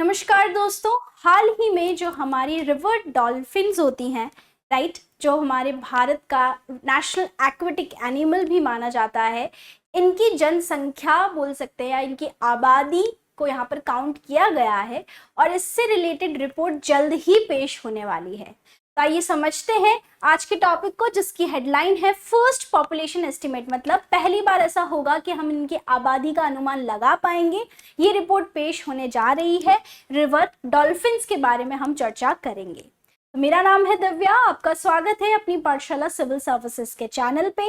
नमस्कार दोस्तों, हाल ही में जो हमारी रिवर डॉल्फिन्स होती हैं, राइट, जो हमारे भारत का नेशनल एक्वेटिक एनिमल भी माना जाता है, इनकी जनसंख्या बोल सकते हैं या इनकी आबादी को यहाँ पर काउंट किया गया है और इससे रिलेटेड रिपोर्ट जल्द ही पेश होने वाली है। तो आइए समझते हैं आज के टॉपिक को, जिसकी हेडलाइन है फर्स्ट पॉपुलेशन एस्टिमेट। मतलब पहली बार ऐसा होगा कि हम इनकी आबादी का अनुमान लगा पाएंगे। ये रिपोर्ट पेश होने जा रही है, रिवर डॉल्फिन्स के बारे में हम चर्चा करेंगे। तो मेरा नाम है दिव्या, आपका स्वागत है अपनी पाठशाला सिविल सर्विसेज के चैनल पे।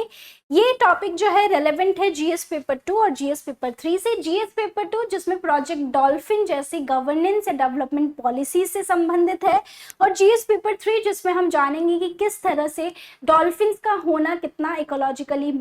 ये टॉपिक जो है रेलेवेंट है जीएस पेपर 2 और जीएस पेपर 3 से। जीएस पेपर 2 जिसमें प्रोजेक्ट डॉल्फिन जैसी गवर्नेंस या डेवलपमेंट पॉलिसी से संबंधित है, और जीएस पेपर 3 जिसमें हम जानेंगे कि किस तरह से डॉल्फिन्स का होना कितना इकोलॉजिकली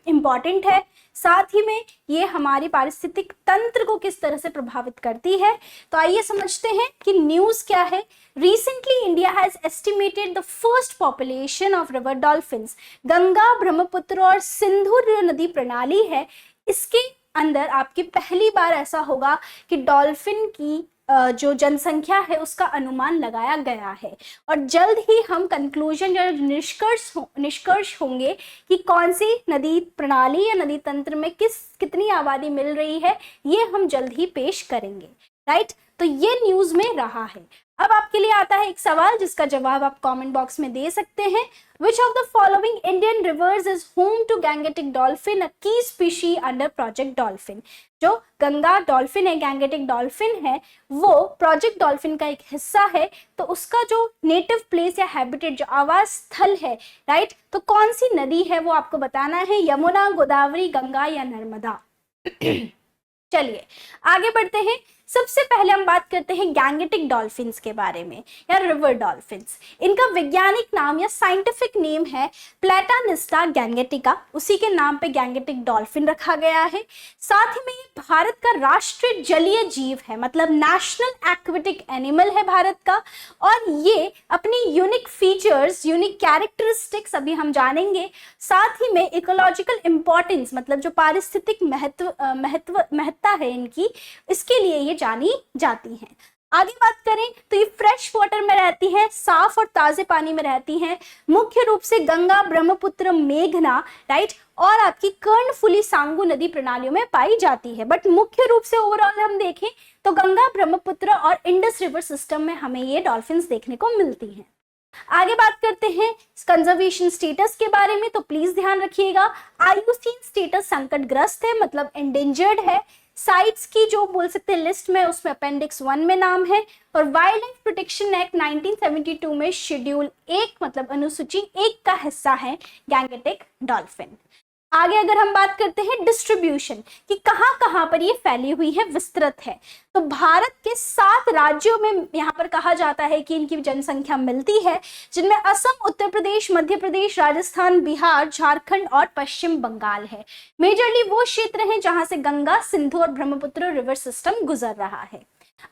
इम्पॉर्टेंट है, साथ ही में ये हमारे पारिस्थितिक तंत्र को किस तरह से प्रभावित करती है। तो आइए समझते हैं कि न्यूज़ क्या है। Recently, India has estimated the first population of river dolphins. Ganga, Brahmaputra और सिंधु नदी प्रणाली है, इसके अंदर आपकी पहली बार ऐसा होगा कि डॉल्फिन की जो जनसंख्या है उसका अनुमान लगाया गया है, और जल्द ही हम कंक्लूजन या निष्कर्ष होंगे कि कौन सी नदी प्रणाली या नदी तंत्र में कितनी आबादी मिल रही है, ये हम जल्द ही पेश करेंगे, राइट। तो ये न्यूज में रहा है। अब आपके लिए आता है एक सवाल जिसका जवाब आप कमेंट बॉक्स में दे सकते हैं। Which of the following Indian rivers is home to Gangetic dolphin, a key species under Project Dolphin? जो गंगा डॉल्फिन है, गैंगेटिक डॉल्फिन है, वो प्रोजेक्ट डॉल्फिन का एक हिस्सा है। तो उसका जो नेटिव प्लेस या हैबिटेट, जो आवास स्थल है, राइट, तो कौन सी नदी है वो आपको बताना है, यमुना, गोदावरी, गंगा या नर्मदा। चलिए आगे बढ़ते हैं। सबसे पहले हम बात करते हैं गैंगेटिक डॉल्फिन्स के बारे में या रिवर डॉल्फिन्स। इनका वैज्ञानिक नाम या साइंटिफिक नेम है प्लेटानिस्टा गैंगेटिका, उसी के नाम पे गैंगेटिक डॉल्फिन रखा गया है। साथ ही में ये भारत का राष्ट्रीय जलीय जीव है, मतलब नेशनल एक्वेटिक एनिमल है भारत का, और ये अपनी यूनिक फीचर्स, यूनिक कैरेक्टरिस्टिक्स अभी हम जानेंगे। साथ ही में इकोलॉजिकल इंपॉर्टेंस, मतलब जो पारिस्थितिक महत्ता है इनकी, इसके लिए ये जानी जाती हैं। आगे बात करें तो ये फ्रेश वाटर में रहती हैं, साफ और ताजे पानी में रहती हैं, मुख्य रूप से गंगा, ब्रह्मपुत्र, मेघना, राइट, और आपकी कर्णफुली सांगू नदी प्रणालियों में पाई जाती है। बट मुख्य रूप से ओवरऑल हम देखें तो गंगा, ब्रह्मपुत्र और इंडस रिवर सिस्टम में हमें ये डॉल्फिन्स देखने को मिलती हैं। आगे बात करते हैं कंजर्वेशन स्टेटस के बारे में, तो प्लीज ध्यान रखिएगा आईयूसीएन स्टेटस संकटग्रस्त है, मतलब एंडेंजर्ड है। साइट्स की जो बोल सकते हैं लिस्ट में, उसमें अपेंडिक्स 1 में नाम है, और वाइल्ड लाइफ प्रोटेक्शन एक्ट 1972 में शेड्यूल 1 मतलब अनुसूची 1 का हिस्सा है गैंगेटिक डॉल्फिन। आगे अगर हम बात करते हैं डिस्ट्रीब्यूशन कि कहाँ पर ये फैली हुई है, विस्तृत है, तो भारत के 7 राज्यों में यहाँ पर कहा जाता है कि इनकी जनसंख्या मिलती है, जिनमें असम, उत्तर प्रदेश, मध्य प्रदेश, राजस्थान, बिहार, झारखंड और पश्चिम बंगाल है। मेजरली वो क्षेत्र हैं जहां से गंगा, सिंधु और ब्रह्मपुत्र रिवर सिस्टम गुजर रहा है।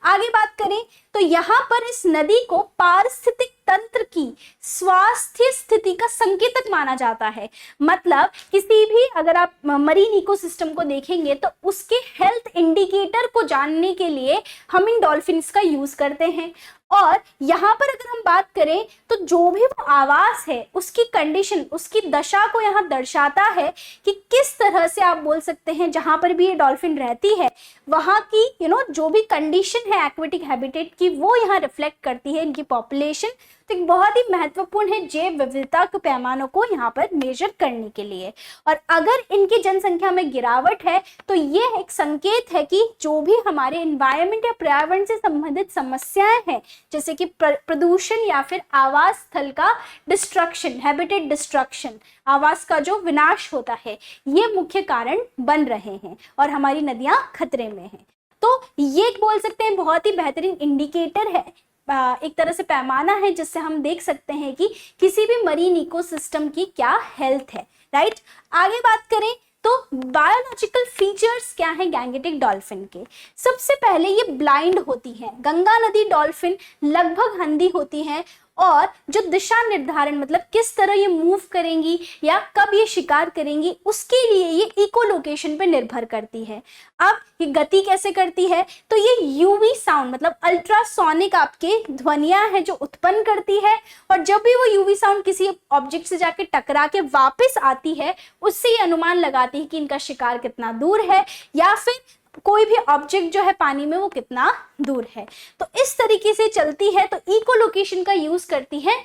आगे बात करें तो यहाँ पर इस नदी को पारिस्थितिक तंत्र की स्वास्थ्य स्थिति का संकेतक माना जाता है। मतलब किसी भी अगर आप मरीन इकोसिस्टम को देखेंगे तो उसके हेल्थ इंडिकेटर को जानने के लिए हम इन डॉल्फिन्स का यूज करते हैं। और यहाँ पर अगर हम बात करें तो जो भी वो आवास है उसकी कंडीशन, उसकी दशा को यहाँ दर्शाता है कि किस तरह से आप बोल सकते हैं जहाँ पर भी ये डॉल्फिन रहती है वहाँ की जो भी कंडीशन है एक्वेटिक हैबिटेट की, वो यहाँ रिफ्लेक्ट करती है इनकी पॉपुलेशन। तो एक बहुत ही महत्वपूर्ण है जैव विविधता के पैमानों को यहाँ पर मेजर करने के लिए। और अगर इनकी जनसंख्या में गिरावट है तो ये एक संकेत है कि जो भी हमारे एनवायरनमेंट या पर्यावरण से संबंधित समस्याएं हैं, जैसे कि प्रदूषण या फिर आवास स्थल का डिस्ट्रक्शन, हैबिटेट डिस्ट्रक्शन, आवास का जो विनाश होता है, ये मुख्य कारण बन रहे हैं और हमारी नदियां खतरे में हैं। तो ये बोल सकते हैं बहुत ही बेहतरीन इंडिकेटर है, एक तरह से पैमाना है जिससे हम देख सकते हैं कि किसी भी मरीन इकोसिस्टम की क्या हेल्थ है, राइट। आगे बात करें तो बायोलॉजिकल फीचर्स क्या है गैंगेटिक डॉल्फिन के। सबसे पहले ये ब्लाइंड होती है। गंगा नदी डॉल्फिन लगभग अंधी होती हैं और जो दिशा निर्धारण मतलब किस तरह ये मूव करेंगी या कब ये शिकार करेंगी, उसके लिए ये इकोलोकेशन पे निर्भर करती है। अब ये गति कैसे करती है, तो ये यूवी साउंड मतलब अल्ट्रासोनिक आपके ध्वनियां हैं जो उत्पन्न करती है, और जब भी वो यूवी साउंड किसी ऑब्जेक्ट से जाके टकरा के वापस आती है, उससे ये अनुमान लगाती है कि इनका शिकार कितना दूर है या फिर कोई भी ऑब्जेक्ट जो है पानी में वो कितना दूर है। तो इस तरीके से चलती है। तो इकोलोकेशन का यूज करती है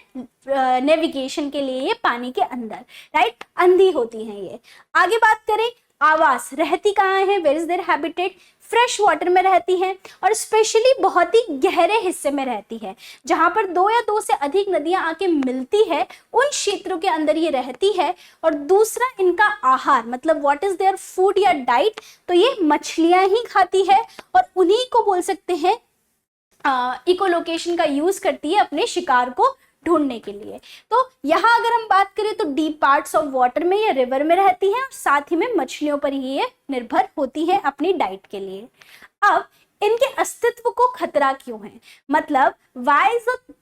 नेविगेशन के लिए ये पानी के अंदर, राइट, अंधी होती हैं ये। आगे बात करें, आवास रहती कहाँ है, where is there habitat, fresh water में रहती है और स्पेशली बहुत ही गहरे हिस्से में रहती है, जहां पर 2 या 2 से अधिक नदियां आके मिलती है, उन क्षेत्रों के अंदर ये रहती है। और दूसरा इनका आहार मतलब व्हाट इज देयर फूड या डाइट, तो ये मछलियां ही खाती है और उन्हीं को बोल सकते हैं इकोलोकेशन का यूज करती है अपने शिकार को ढूंढने के लिए। तो यहाँ अगर हम बात करें तो डीप पार्ट्स ऑफ वाटर में या रिवर में रहती है और साथ ही में मछलियों पर ही ये निर्भर होती है अपनी डाइट के लिए। अब इनके अस्तित्व को खतरा क्यों है, मतलब why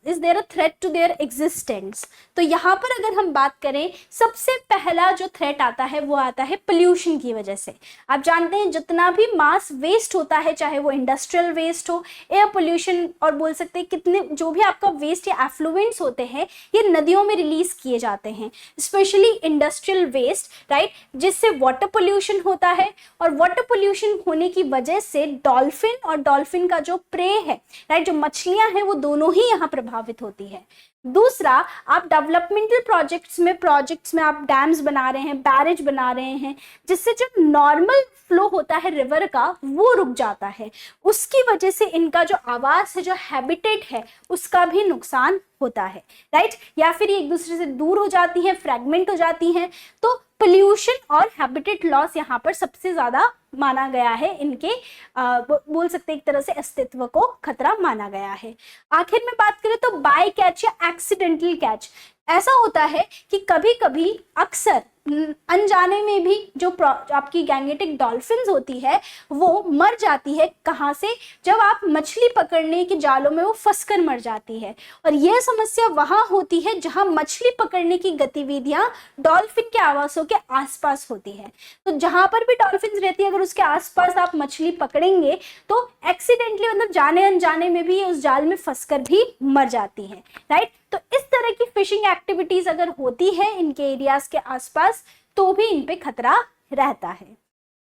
is there a threat to their existence. तो यहाँ पर अगर हम बात करें, सबसे पहला जो थ्रेट आता है वो आता है पोल्यूशन की वजह से। आप जानते हैं जितना भी मास वेस्ट होता है, चाहे वो इंडस्ट्रियल वेस्ट हो, एयर पोल्यूशन, और बोल सकते हैं कितने जो भी आपका वेस्ट या एफ्लुएंट्स होते हैं ये नदियों में रिलीज किए जाते हैं, स्पेशली इंडस्ट्रियल वेस्ट, राइट, जिससे वाटर पोल्यूशन होता है। और वाटर पोल्यूशन होने की वजह से डॉल्फिन और डॉल्फिन का जो प्रे है, राइट, जो मछलियां हैं, वो दोनों ही यहाँ प्रभावित होती है। दूसरा, आप डेवलपमेंटल प्रोजेक्ट्स में आप डैम्स बना रहे हैं, बैरेज बना रहे हैं, जिससे जो नॉर्मल फ्लो होता है रिवर का वो रुक जाता है, उसकी वजह से इनका जो आवास है, जो हैबिटेट है, उसका भी नुकसान होता है, राइट, या फिर ये एक दूसरे से दूर हो जाती हैं, फ्रेगमेंट हो जाती हैं। तो पोल्यूशन और हैबिटेट लॉस यहाँ पर सबसे ज्यादा माना गया है, इनके बोल सकते हैं एक तरह से अस्तित्व को खतरा माना गया है। आखिर में बात करें तो बाय कैच या एक्सीडेंटल कैच, ऐसा होता है कि कभी कभी अक्सर अनजाने में भी जो आपकी गैंगेटिक डॉल्फिन्स होती है वो मर जाती है। कहाँ से, जब आप मछली पकड़ने के जालों में वो फंसकर मर जाती है। और यह समस्या वहां होती है जहां मछली पकड़ने की गतिविधियां डॉल्फिन के आवासों के आसपास होती है। तो जहां पर भी डॉल्फिन्स रहती है, अगर उसके आसपास आप मछली पकड़ेंगे तो एक्सीडेंटली मतलब जाने अनजाने में भी ये उस जाल में फंसकर भी मर जाती है, राइट। तो इस तरह की फिशिंग एक्टिविटीज अगर होती है इनके एरियाज के आसपास तो भी इन पे खतरा रहता है।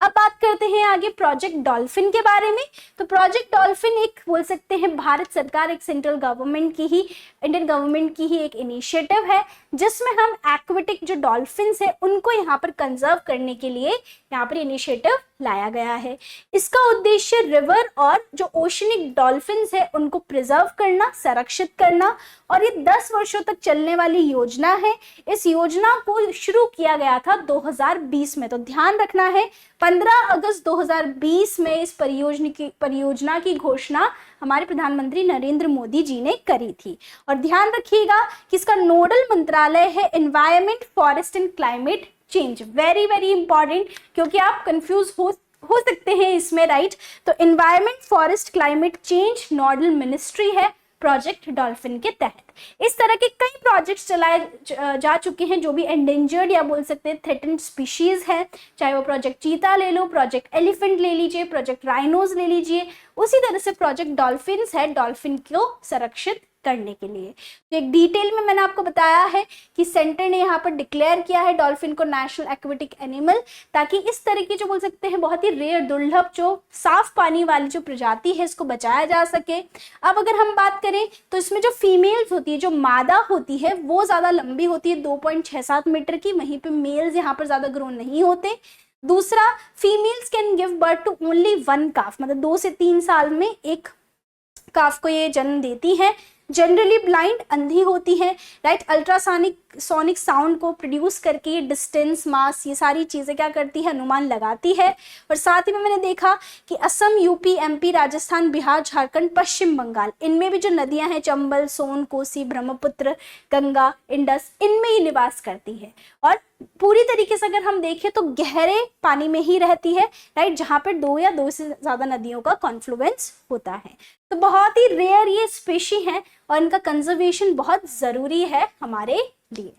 अब बात करते हैं आगे प्रोजेक्ट डॉल्फिन के बारे में। तो प्रोजेक्ट डॉल्फिन एक बोल सकते हैं भारत सरकार, एक सेंट्रल गवर्नमेंट की ही, इंडियन गवर्नमेंट की ही एक इनिशिएटिव है, जिसमें हम एक्वेटिक जो डॉल्फिन्स है उनको यहाँ पर कंजर्व करने के लिए यहाँ पर इनिशिएटिव लाया गया है। इसका उद्देश्य रिवर और जो ओशनिक डॉल्फिन्स है उनको प्रिजर्व करना, संरक्षित करना, और ये 10 वर्षों तक चलने वाली योजना है। इस योजना को शुरू किया गया था 2020 में। तो ध्यान रखना है 15 अगस्त 2020 में इस परियोजना की घोषणा हमारे प्रधानमंत्री नरेंद्र मोदी जी ने करी थी। और ध्यान रखिएगा कि इसका नोडल मंत्रालय है environment, forest and climate change. Very very important, क्योंकि आप कंफ्यूज हो सकते हैं इसमें, राइट। तो environment, forest, climate change nodal ministry है प्रोजेक्ट डॉल्फिन के तहत। इस तरह के कई प्रोजेक्ट्स चलाए जा चुके हैं जो भी एंडेंजर्ड या बोल सकते हैं थ्रेटेंड स्पीशीज है, चाहे वो प्रोजेक्ट चीता ले लो, प्रोजेक्ट एलिफेंट ले लीजिए, प्रोजेक्ट राइनोज ले लीजिए। उसी तरह से प्रोजेक्ट डॉल्फिन्स है, डॉल्फिन को संरक्षित करने के लिए। तो एक डिटेल में मैंने आपको बताया है कि सेंटर ने यहाँ पर डिक्लेयर किया है डॉल्फिन को नेशनल एक्वेटिक एनिमल, ताकि इस तरह की जो बोल सकते हैं बहुत ही रेयर, दुर्लभ, जो साफ पानी वाली जो प्रजाति है इसको बचाया जा सके। अब अगर हम बात करें तो इसमें जो फीमेल्स होती है, जो मादा होती है, वो ज्यादा लंबी होती है 2.67 मीटर की, वहीं पे मेल्स यहाँ पर ज्यादा ग्रो नहीं होते। दूसरा, females can give birth to only 1 calf, मतलब 2 से 3 साल में एक काफ को ये जन्म देती है। जनरली ब्लाइंड, अंधी होती है, राइट। अल्ट्रासोनिक साउंड को प्रोड्यूस करके ये डिस्टेंस, मास, ये सारी चीज़ें क्या करती है, अनुमान लगाती है। और साथ ही में मैंने देखा कि असम, यूपी, एमपी, राजस्थान, बिहार, झारखंड, पश्चिम बंगाल, इनमें भी जो नदियां हैं चंबल, सोन, कोसी, ब्रह्मपुत्र, गंगा, इंडस, इनमें ही निवास करती है। और पूरी तरीके से अगर हम देखें तो गहरे पानी में ही रहती है, राइट, जहाँ पर 2 या 2 से ज़्यादा नदियों का कॉन्फ्लुएंस होता है। तो बहुत ही रेयर ये स्पीशी हैं और इनका कंजर्वेशन बहुत ज़रूरी है हमारे लिए।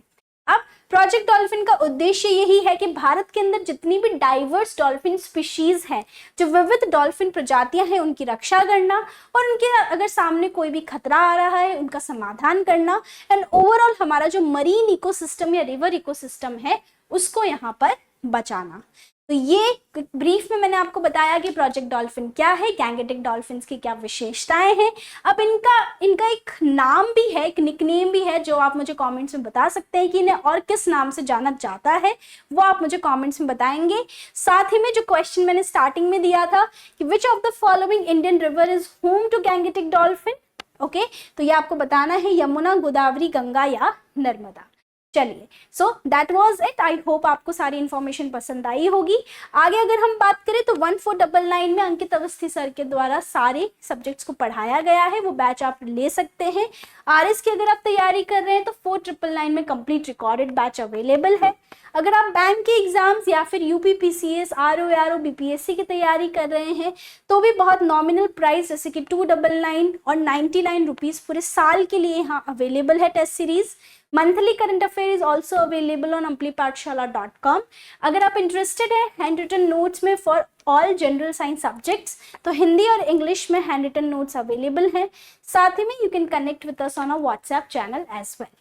अब प्रोजेक्ट डॉल्फिन का उद्देश्य यही है कि भारत के अंदर जितनी भी डाइवर्स डॉल्फिन स्पीशीज हैं, जो विविध डॉल्फिन प्रजातियां हैं, उनकी रक्षा करना और उनके अगर सामने कोई भी खतरा आ रहा है उनका समाधान करना, एंड ओवरऑल हमारा जो मरीन इकोसिस्टम या रिवर इकोसिस्टम है उसको यहाँ पर बचाना। तो ये ब्रीफ में मैंने आपको बताया कि प्रोजेक्ट डॉल्फिन क्या है, गैंगेटिक डॉल्फिन्स की क्या विशेषताएं हैं। अब इनका एक नाम भी है, एक निकनेम भी है, जो आप मुझे कमेंट्स में बता सकते हैं कि इन्हें और किस नाम से जाना जाता है, वो आप मुझे कमेंट्स में बताएंगे। साथ ही में जो क्वेश्चन मैंने स्टार्टिंग में दिया था कि which of the following Indian river is home to Gangetic dolphin, okay, तो ये आपको बताना है यमुना, गोदावरी, गंगा या नर्मदा। चलिए, so that was it. I hope आपको सारी इन्फॉर्मेशन पसंद आई होगी। आगे अगर हम बात करें तो 1499 में अंकित अवस्थी सर के द्वारा सारे सब्जेक्ट्स को पढ़ाया गया है, वो बैच आप ले सकते हैं। आरएस की अगर आप तैयारी कर रहे हैं तो 4999 में कंप्लीट रिकॉर्डेड बैच अवेलेबल है। अगर आप बैंक के एग्जाम्स या फिर यूपीपीसीएस, आरओ, बीपीएससी की तैयारी कर रहे हैं तो भी बहुत नॉमिनल प्राइस जैसे कि 299 और 99 रुपीज़ पूरे साल के लिए यहाँ अवेलेबल है test series. Monthly current affair is also available on amplipathshala.com। अगर आप इंटरेस्टेड हैं हैंड रिटन नोट्स में for all general science subjects तो हिंदी और इंग्लिश में हैंड रिटन नोट्स अवेलेबल हैं। साथ ही में you can connect with us on a WhatsApp channel as well.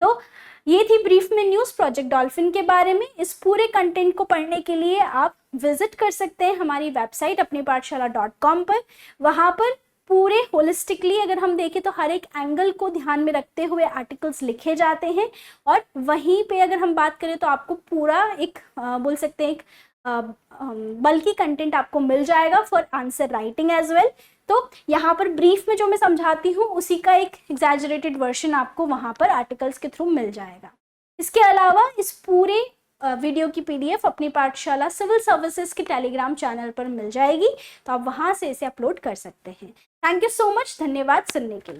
तो ये थी ब्रीफ में न्यूज़ प्रोजेक्ट डॉल्फिन के बारे में। इस पूरे कंटेंट को पढ़ने के लिए आप विजिट कर सकते हैं हमारी वेबसाइट apnipathshala.com पर। वहाँ पर पूरे होलिस्टिकली अगर हम देखें तो हर एक एंगल को ध्यान में रखते हुए आर्टिकल्स लिखे जाते हैं और वहीं पे अगर हम बात करें तो आपको पूरा एक बोल सकते हैं एक बल्कि कंटेंट आपको मिल जाएगा for answer writing as well. तो यहाँ पर ब्रीफ में जो मैं समझाती हूँ उसी का एक एग्जैजरेटेड वर्जन आपको वहाँ पर आर्टिकल्स के थ्रू मिल जाएगा। इसके अलावा इस पूरे वीडियो की पीडीएफ अपनी पाठशाला सिविल सर्विसेज के टेलीग्राम चैनल पर मिल जाएगी, तो आप वहाँ से इसे अपलोड कर सकते हैं। थैंक यू सो मच, धन्यवाद सुनने के लिए।